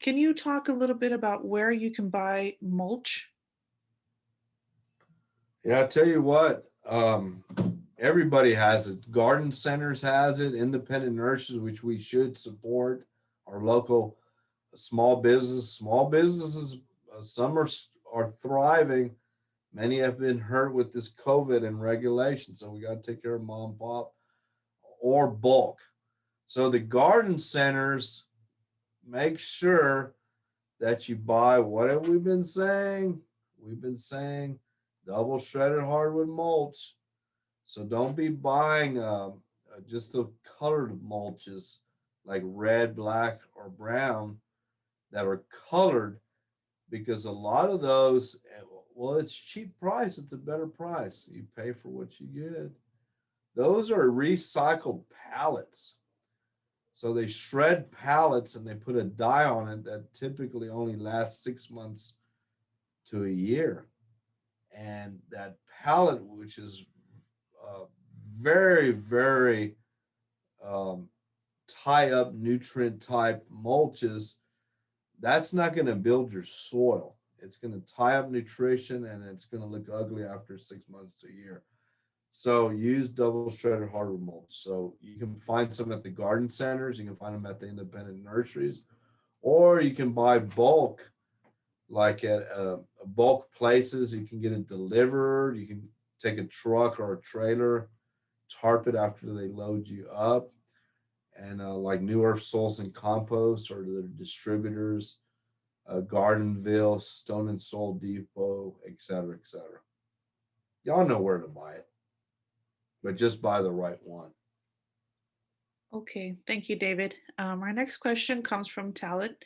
can you talk a little bit about where you can buy mulch? Yeah, I'll tell you what, everybody has it. Garden centers has it, independent nurseries, which we should support, our local small businesses, some are thriving. Many have been hurt with this COVID and regulation, so we got to take care of mom and pop or bulk. So the garden centers, make sure that you buy, what have we been saying? We've been saying double shredded hardwood mulch. So don't be buying just the colored mulches like red, black, or brown that are colored, because a lot of those, well, it's cheap price. It's a better price. You pay for what you get. Those are recycled pallets. So they shred pallets and they put a dye on it that typically only lasts 6 months to a year. And that pallet, which is very, very um, tie up nutrient type mulches, that's not going to build your soil. It's going to tie up nutrition and it's going to look ugly after 6 months to a year. So use double shredded hardwood mulch. So you can find some at the garden centers, you can find them at the independent nurseries, or you can buy bulk, like at bulk places. You can get it delivered. You can take a truck or a trailer, tarp it after they load you up, and like New Earth Soils and Compost or their distributors, Gardenville, Stone and Soil Depot, etc., etc. Y'all know where to buy it, but just buy the right one. Okay, thank you, David. Our next question comes from Talit,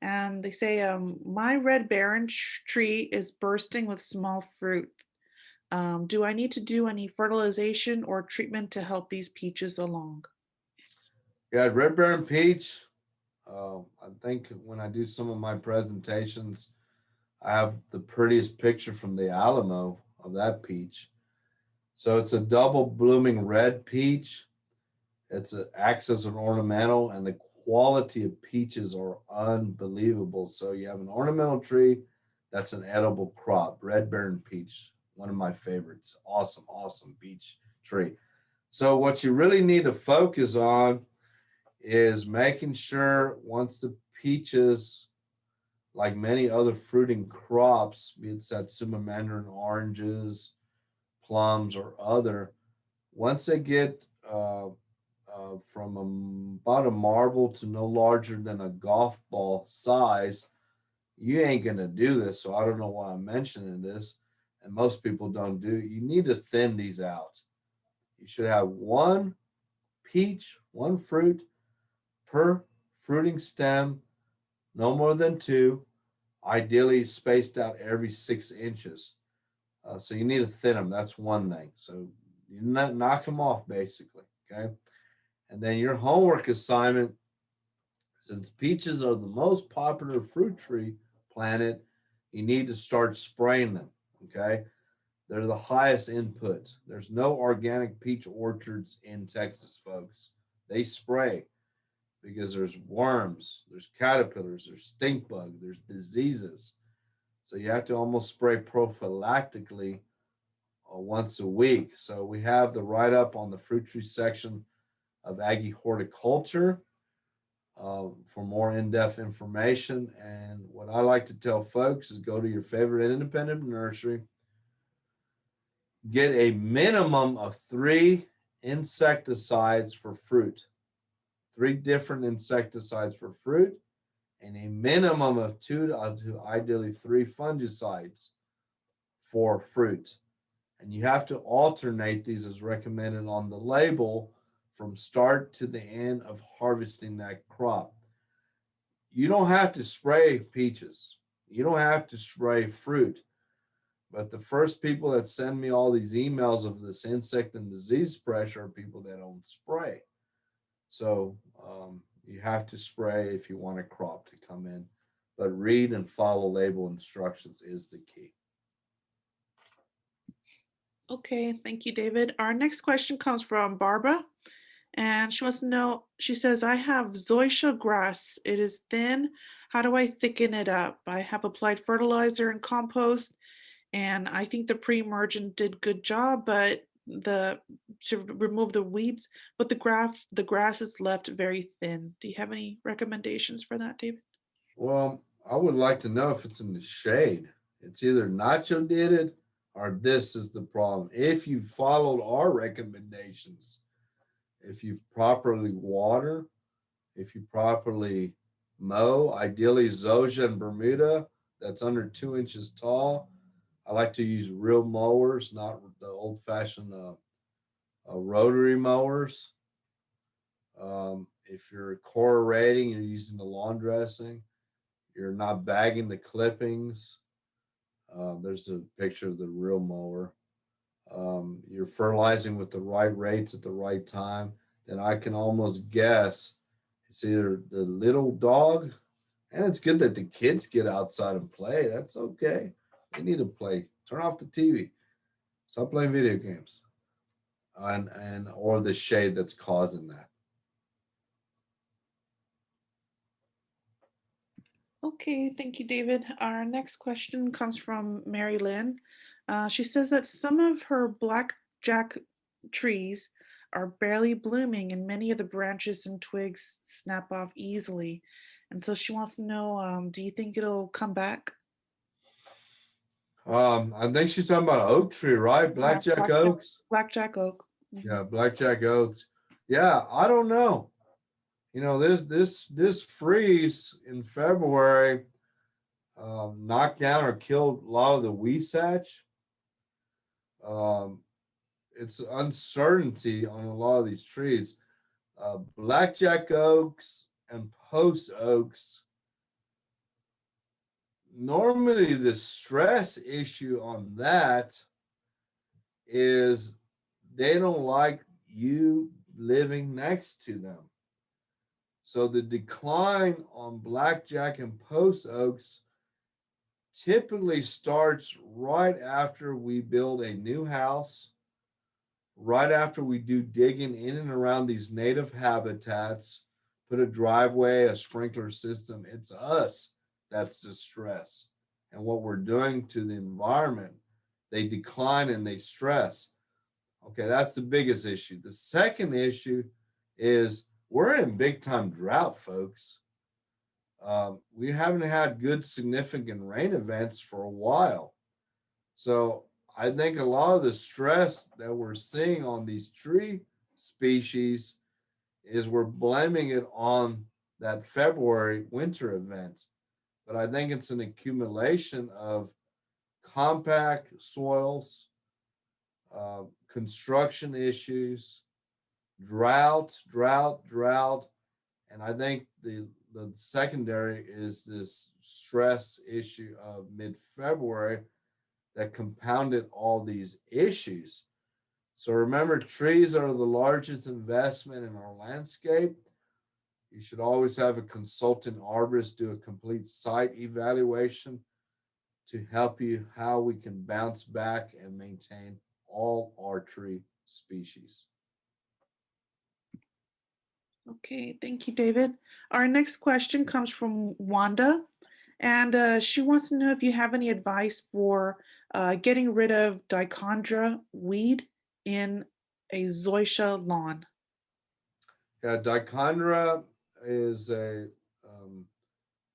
and they say, my red barren tree is bursting with small fruit. Do I need to do any fertilization or treatment to help these peaches along? Yeah, Red Barron Peach. I think when I do some of my presentations, I have the prettiest picture from the Alamo of that peach. So it's a double blooming red peach. Acts as an ornamental, and the quality of peaches are unbelievable. So you have an ornamental tree that's an edible crop, Red Barron Peach, one of my favorites. Awesome, awesome peach tree. So what you really need to focus on is making sure once the peaches, like many other fruiting crops, be it Satsuma mandarin oranges, plums, or other, once they get from about a marble to no larger than a golf ball size, you ain't going to do this. So I don't know why I'm mentioning this. And most people don't do. You need to thin these out. You should have one peach, one fruit per fruiting stem, no more than two, ideally spaced out every 6 inches. So you need to thin them. That's one thing. So you not knock them off basically. Okay. And then your homework assignment, since peaches are the most popular fruit tree planted, you need to start spraying them. Okay. They're the highest input. There's no organic peach orchards in Texas, folks. They spray because there's worms, there's caterpillars, there's stink bug, there's diseases. So you have to almost spray prophylactically once a week. So we have the write up on the fruit tree section of Aggie Horticulture for more in depth information. And what I like to tell folks is go to your favorite independent nursery, get a minimum of 3 insecticides for fruit, 3 different insecticides for fruit, and a minimum of 2 to ideally 3 fungicides for fruit. And you have to alternate these as recommended on the label from start to the end of harvesting that crop. You don't have to spray peaches. You don't have to spray fruit. But the first people that send me all these emails of this insect and disease pressure are people that don't spray. So you have to spray if you want a crop to come in. But read and follow label instructions is the key. Okay, thank you, David. Our next question comes from Barbara, and she wants to know, she says, I have zoysia grass. It is thin. How do I thicken it up? I have applied fertilizer and compost, and I think the pre-emergent did good job, but to remove the weeds, but the grass is left very thin. Do you have any recommendations for that, David? Well, I would like to know if it's in the shade. It's either Nacho did it or this is the problem. If you followed our recommendations, if you properly water, if you properly mow, ideally Zoysia and Bermuda, that's under 2 inches tall. I like to use real mowers, not the old-fashioned rotary mowers. If you're core rating, you're using the lawn dressing. You're not bagging the clippings. There's a picture of the real mower. You're fertilizing with the right rates at the right time. Then I can almost guess it's either the little dog, and it's good that the kids get outside and play. That's okay. They need to play. Turn off the TV. Stop playing video games. and or the shade that's causing that. Okay, thank you, David. Our next question comes from Mary Lynn. She says that some of her blackjack trees are barely blooming and many of the branches and twigs snap off easily. And so she wants to know, do you think it'll come back? I think she's talking about oak tree, right? Yeah, Blackjack oaks. blackjack oak. Mhm. Yeah, blackjack oaks. Yeah, I don't know. You know, this freeze in February knocked down or killed a lot of the weesatch. Um, it's uncertainty on a lot of these trees. Blackjack oaks and post oaks. Normally, the stress issue on that is they don't like you living next to them. So the decline on blackjack and post oaks typically starts right after we build a new house, right after we do digging in and around these native habitats, put a driveway, a sprinkler system. It's us that's the stress. And what we're doing to the environment, they decline and they stress. Okay, that's the biggest issue. The second issue is we're in big time drought, folks. We haven't had good, significant rain events for a while. So I think a lot of the stress that we're seeing on these tree species is we're blaming it on that February winter event. But I think it's an accumulation of compact soils, construction issues, drought, and I think the secondary is this stress issue of mid-February that compounded all these issues. So remember, trees are the largest investment in our landscape. You should always have a consultant arborist do a complete site evaluation to help you how we can bounce back and maintain all our tree species. Okay, thank you, David. Our next question comes from Wanda, and she wants to know if you have any advice for getting rid of dichondra weed in a zoysia lawn. Yeah, dichondra is a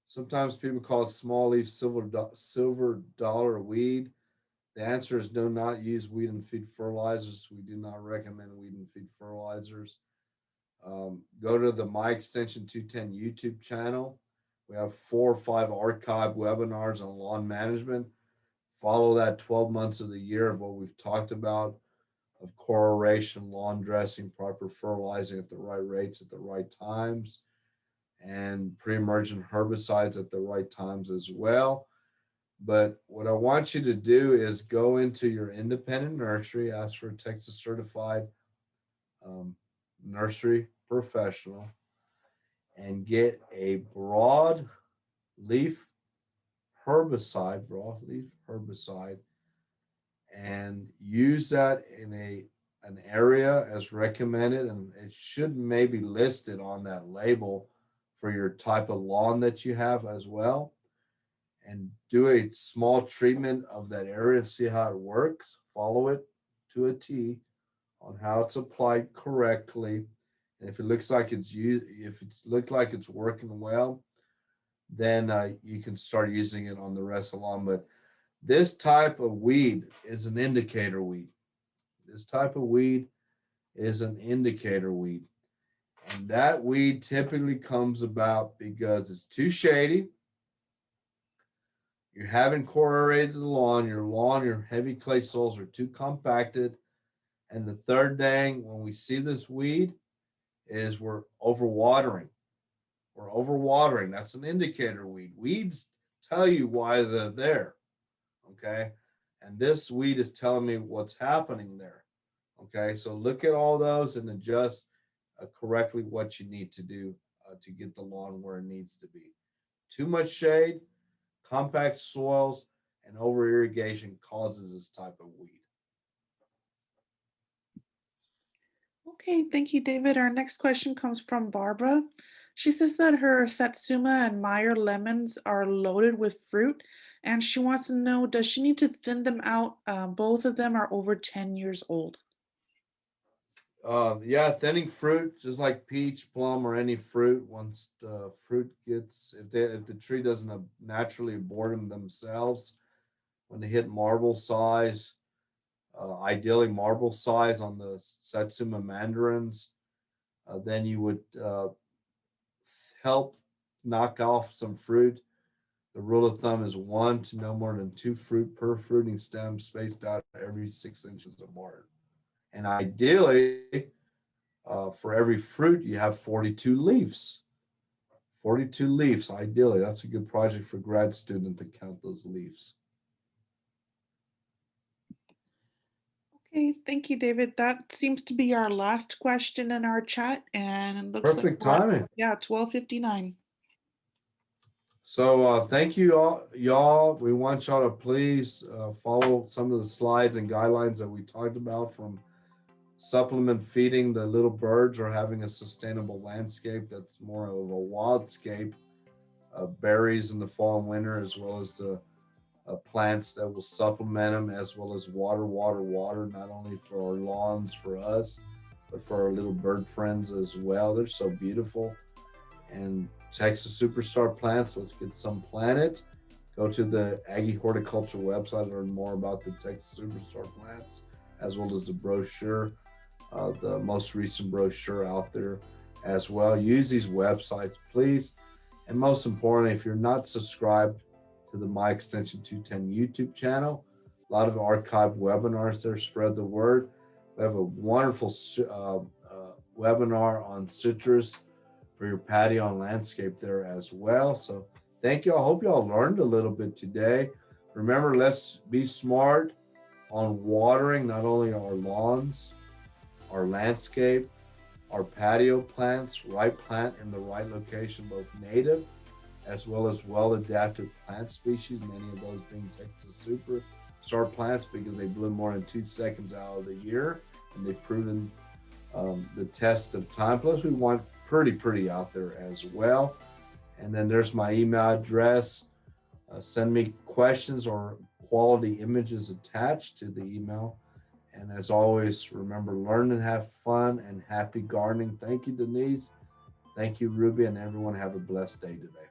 sometimes people call it small leaf silver dollar weed. The answer is do not use weed and feed fertilizers. We do not recommend weed and feed fertilizers. Go to the My Extension 210 YouTube channel. We have 4 or 5 archive webinars on lawn management. Follow that 12 months of the year of what we've talked about of core aeration, lawn dressing, proper fertilizing at the right rates at the right times, and pre-emergent herbicides at the right times as well. But what I want you to do is go into your independent nursery, ask for a Texas certified um, nursery professional, and get a leaf broadleaf herbicide, and use that in an area as recommended, and it should maybe listed on that label for your type of lawn that you have as well, and do a small treatment of that area, see how it works, follow it to a T on how it's applied correctly. And if it looks like it's working well, then you can start using it on the rest of the lawn. But this type of weed is an indicator weed. This type of weed is an indicator weed. And that weed typically comes about because it's too shady. You haven't aerated the lawn. Your heavy clay soils are too compacted. And the third thing, when we see this weed, is we're overwatering. We're overwatering. That's an indicator weed. Weeds tell you why they're there. Okay. And this weed is telling me what's happening there. Okay. So look at all those and adjust correctly what you need to do to get the lawn where it needs to be. Too much shade, compact soils, and over irrigation causes this type of weed. Okay, thank you, David. Our next question comes from Barbara. She says that her Satsuma and Myer lemons are loaded with fruit, and she wants to know, does she need to thin them out? Both of them are over 10 years old. Yeah, thinning fruit, just like peach, plum, or any fruit. Once the fruit gets, if the tree doesn't naturally abort them themselves, when they hit marble size, ideally marble size on the Satsuma mandarins, then you would help knock off some fruit. The rule of thumb is one to no more than two fruit per fruiting stem, spaced out every 6 inches apart. And ideally, for every fruit, you have 42 leaves. 42 leaves, ideally. That's a good project for grad student to count those leaves. Okay, thank you, David. That seems to be our last question in our chat, and it looks like Perfect we're at, timing. yeah, 12:59. So thank you all, y'all. We want y'all to please follow some of the slides and guidelines that we talked about, from supplement feeding the little birds or having a sustainable landscape that's more of a wildscape, berries in the fall and winter, as well as the plants that will supplement them, as well as water, not only for our lawns, for us, but for our little bird friends as well. They're so beautiful. And Texas Superstar plants, let's get some planted. Go to the Aggie Horticulture website to learn more about the Texas Superstar plants, as well as the brochure, the most recent brochure out there as well. Use these websites, please. And most importantly, if you're not subscribed to the My Extension 210 YouTube channel, a lot of archived webinars there. Spread the word. We have a wonderful webinar on citrus for your patio and landscape there as well. So thank you. I hope y'all learned a little bit today. Remember, let's be smart on watering not only our lawns, our landscape, our patio plants, right plant in the right location, both native as well as well-adapted plant species, many of those being Texas Superstar plants because they bloom more than 2 seconds out of the year, and they've proven the test of time. Plus, we want pretty out there as well. And then there's my email address. Send me questions or quality images attached to the email. And as always, remember, learn and have fun and happy gardening. Thank you, Denise. Thank you, Ruby, and everyone. Have a blessed day today.